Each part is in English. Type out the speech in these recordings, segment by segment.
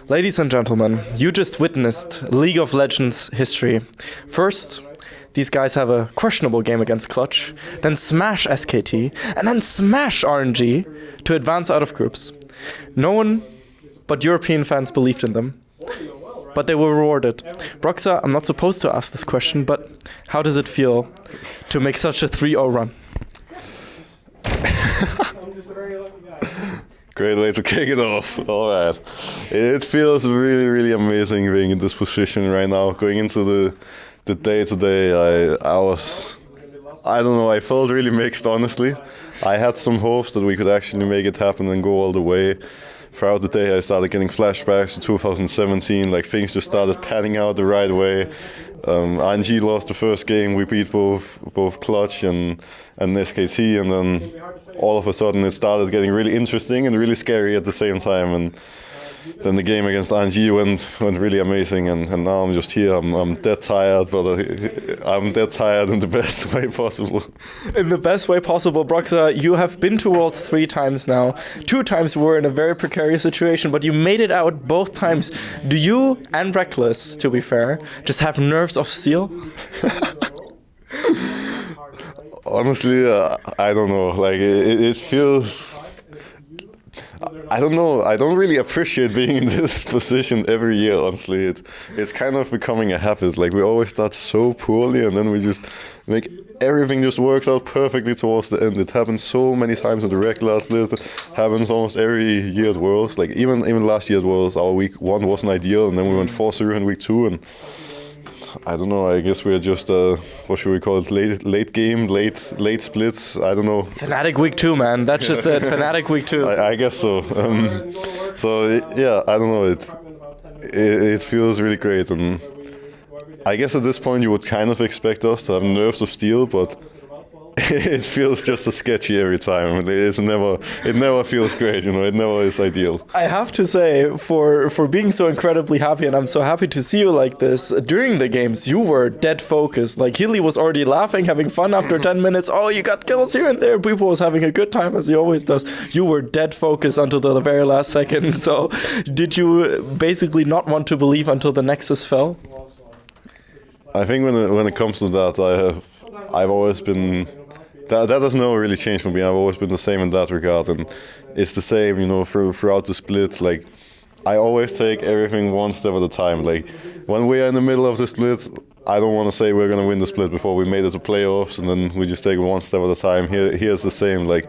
Ladies and gentlemen, you just witnessed League of Legends history. First, these guys have a questionable game against Clutch, then smash SKT, and then smash RNG to advance out of groups. No one but European fans believed in them, but they were rewarded. Broxah, I'm not supposed to ask this question, but how does it feel to make such a 3-0 run? Great way to kick it off. All right. It feels really, really amazing being in this position right now. Going into the day today, I don't know, I felt really mixed, honestly. I had some hopes that we could actually make it happen and go all the way. Throughout the day, I started getting flashbacks to 2017, like things just started panning out the right way. RNG lost the first game, we beat both Clutch and SKT, and then all of a sudden it started getting really interesting and really scary at the same time. And then the game against RNG went really amazing, and now I'm just here. I'm dead tired, but I'm dead tired in the best way possible. In the best way possible, Broxah, you have been to Worlds 3 times now. 2 times were in a very precarious situation, but you made it out both times. Do you, and Reckless, to be fair, just have nerves of steel? Honestly, I don't know. Like it feels. I don't know. I don't really appreciate being in this position every year, honestly. It's kind of becoming a habit. Like, we always start so poorly, and then we just make everything just works out perfectly towards the end. It happens so many times in the regular split. It happens almost every year at Worlds. Like, even last year at Worlds, our week 1 wasn't ideal, and then we went 4-0 in week 2, and I don't know, I guess we're just, what should we call it, late game, late splits, I don't know. Fnatic week 2, man, that's just it, Fnatic week 2. I guess so. Yeah, I don't know, it feels really great, and I guess at this point you would kind of expect us to have nerves of steel, but it feels just as sketchy every time. It never feels great, you know, it never is ideal. I have to say, for being so incredibly happy, and I'm so happy to see you like this, during the games you were dead focused. Like, Healy was already laughing, having fun after 10 minutes. Oh, you got kills here and there. People was having a good time, as he always does. You were dead focused until the very last second. So did you basically not want to believe until the Nexus fell? I think when it comes to that, I've always been. That doesn't really change for me. I've always been the same in that regard, and it's the same, you know, throughout the split. Like, I always take everything one step at a time. Like, when we are in the middle of the split, I don't want to say we're gonna win the split before we made it to playoffs, and then we just take it one step at a time. Here's the same. Like,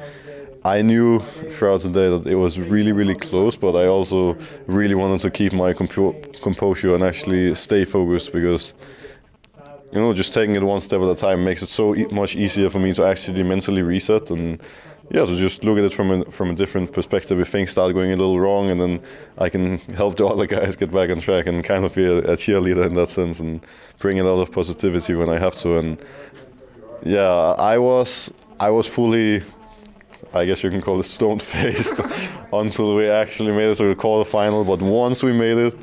I knew throughout the day that it was really, really close, but I also really wanted to keep my composure and actually stay focused, because, you know, just taking it one step at a time makes it so much easier for me to actually mentally reset, and yeah, to just look at it from a different perspective. If things start going a little wrong, and then I can help the other guys get back on track and kind of be a cheerleader in that sense and bring a lot of positivity when I have to. And yeah, I was fully, I guess you can call it stone-faced until we actually made it to the quarterfinal. But once we made it,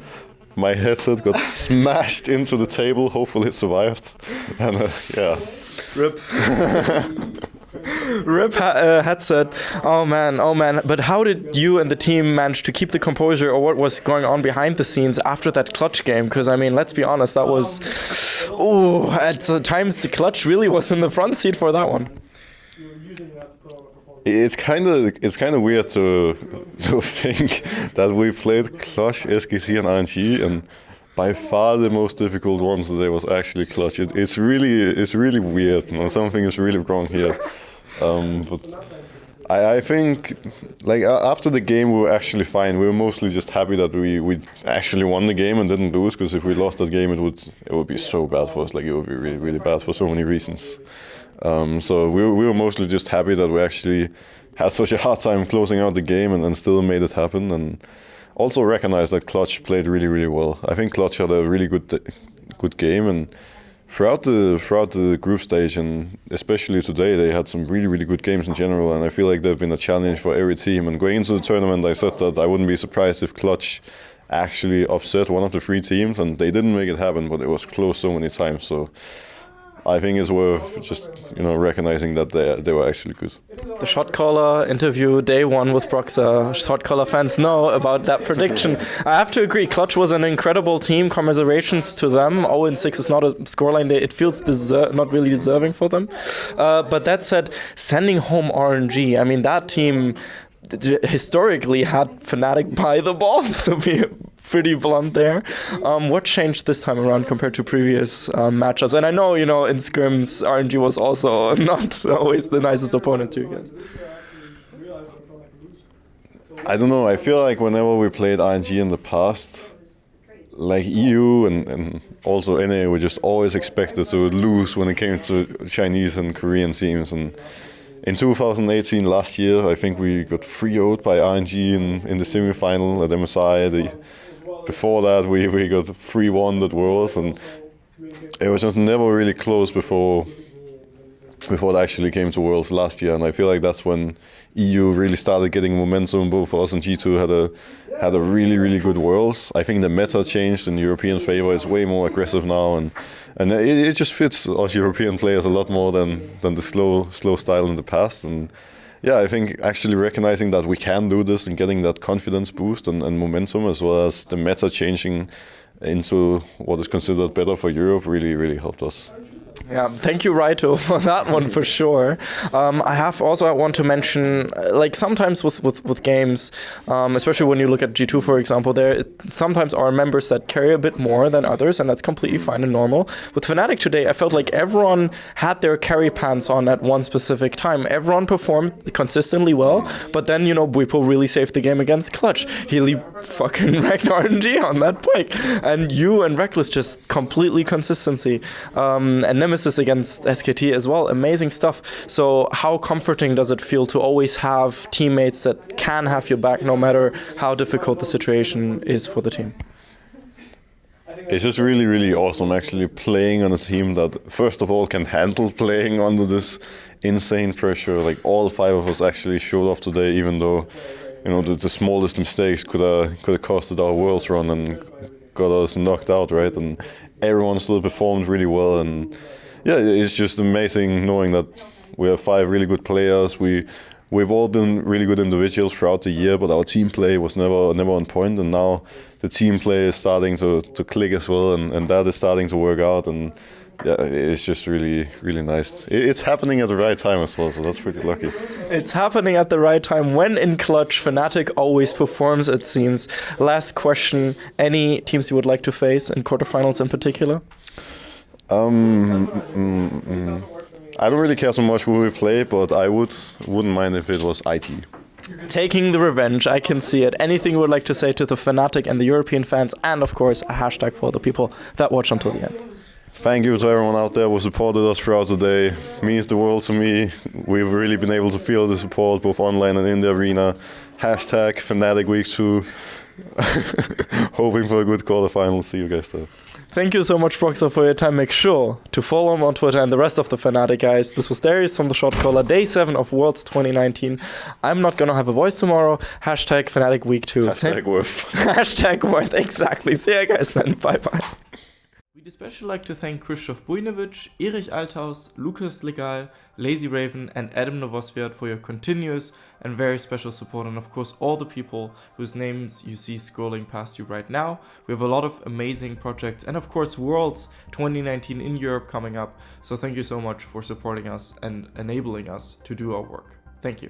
my headset got smashed into the table. Hopefully it survived. And yeah. Rip. Rip headset. Oh man. But how did you and the team manage to keep the composure, or what was going on behind the scenes after that Clutch game? Because, I mean, let's be honest, that was... at times the Clutch really was in the front seat for that one. It's kind of weird to think that we played Clutch, SKT, and RNG, and by far the most difficult ones today was actually Clutch. It's really weird. You know, something is really wrong here. But I think, like, after the game we were actually fine. We were mostly just happy that we actually won the game and didn't lose, because if we lost that game, it would be so bad for us. Like, it would be really, really bad for so many reasons. So we were mostly just happy that we actually had such a hard time closing out the game and still made it happen, and also recognized that Clutch played really, really well. I think Clutch had a really good game, and throughout the group stage, and especially today, they had some really, really good games in general, and I feel like they've been a challenge for every team. And going into the tournament, I said that I wouldn't be surprised if Clutch actually upset one of the 3 teams, and they didn't make it happen, but it was close so many times. So I think it's worth just recognizing that they were actually good. The Shotcaller interview day one with Broxah. Shotcaller fans know about that prediction. I have to agree, Clutch was an incredible team. Commiserations to them. 0-6 is not a scoreline there. It feels not really deserving for them. But that said, sending home RNG, I mean, that team historically had Fnatic by the balls, to be pretty blunt there. What changed this time around compared to previous matchups? And I know, in scrims, RNG was also not always the nicest opponent to you guys. I don't know. I feel like whenever we played RNG in the past, like EU and also NA, we just always expected to lose when it came to Chinese and Korean teams. And in 2018, last year, I think we got 3-0'd by RNG in the semi-final at MSI. Before that, we got 3-1 at Worlds, and it was just never really close before it actually came to Worlds last year. And I feel like that's when EU really started getting momentum. Both us and G2 had a really, really good Worlds. I think the meta changed in European favor. It's way more aggressive now, and it just fits us European players a lot more than the slow style in the past. And yeah, I think actually recognizing that we can do this and getting that confidence boost and momentum, as well as the meta changing into what is considered better for Europe, really, really helped us. Yeah, thank you, Raito, for that one for sure. I want to mention, like sometimes with games, especially when you look at G2, for example, there sometimes are members that carry a bit more than others, and that's completely fine and normal. With Fnatic today, I felt like everyone had their carry pants on at one specific time. Everyone performed consistently well, but then, Bwipo really saved the game against Clutch. He fucking wrecked RNG on that pick. And you and Reckless just completely consistency. And Nemesis against SKT as well. Amazing stuff. So how comforting does it feel to always have teammates that can have your back no matter how difficult the situation is for the team? It's just really, really awesome actually playing on a team that, first of all, can handle playing under this insane pressure. Like all 5 of us actually showed up today, even though, the smallest mistakes could have costed our Worlds run and got us knocked out, right? And everyone still performed really well. And yeah, it's just amazing knowing that we have 5 really good players. We've all been really good individuals throughout the year, but our team play was never on point. And now the team play is starting to click as well, and that is starting to work out. And yeah, it's just really, really nice. It's happening at the right time as well, so that's pretty lucky. It's happening at the right time. When in Clutch, Fnatic always performs, it seems. Last question, any teams you would like to face in quarterfinals in particular? I don't really care so much who we play, but I wouldn't mind if it was IT. Taking the revenge, I can see it. Anything you would like to say to the Fnatic and the European fans, and of course a hashtag for the people that watch until the end. Thank you to everyone out there who supported us throughout the day. It means the world to me. We've really been able to feel the support both online and in the arena. Hashtag Fnatic Week 2. Hoping for a good quarterfinal. See you guys there. Thank you so much, Broxah, for your time. Make sure to follow him on Twitter and the rest of the Fnatic guys. This was Darius from the Shotcaller, Day 7 of Worlds 2019. I'm not gonna have a voice tomorrow. Hashtag Fnatic Week 2. Hashtag worth. Hashtag worth, exactly. See you guys then. Bye-bye. We'd especially like to thank Krzysztof Bujnowicz, Erich Althaus, Lukas Legal, Lazy Raven, and Adam Novosviat for your continuous and very special support, and of course all the people whose names you see scrolling past you right now. We have a lot of amazing projects, and of course Worlds 2019 in Europe coming up, so thank you so much for supporting us and enabling us to do our work. Thank you.